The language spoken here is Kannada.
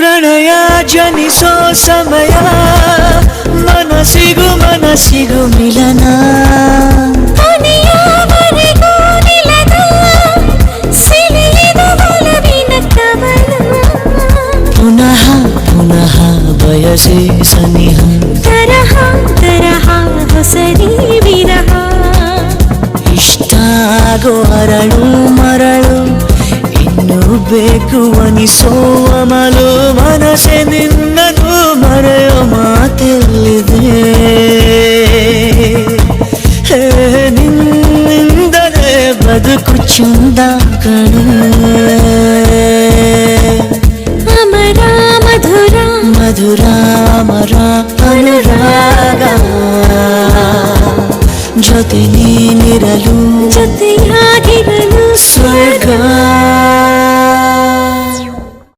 ಪ್ರಣಯ ಜನಿಸೋ ಸಮಯ ಮನಸ್ಸಿಗೂ ಮನಸ್ಸಿಗೂ ಮಿಲನ ಕೊನೆಯವರೆಗೂ ನಿಲ್ಲದ ಸಿಲಿಯಿದು ಒಲವಿನ ಕವನ ಪುನಃ ಪುನಃ ಬಯಸೆ ಸನಿಹ ತರಹ ತರಹ ಹೊಸರಿ ವಿರಹ ಇಷ್ಟಾಗೋ ಅರಳು ಮರಳು ಇನ್ನು ಬೇಕು ಅನಿಸೋ ಅಮಲು ಮನಸ್ಸೆ ನಿನ್ನನು ಮರೆಯೋ ಮಾತೆಲ್ಲಿದೆ ನಿನ್ನಿಂದಲೇ ಬದುಕು ಚಂದ ಕಣೆ ಅಮರ ಮಧುರ ಮಧುರ ಅಮರ ಅನುರಾಗ ಜೊತೆ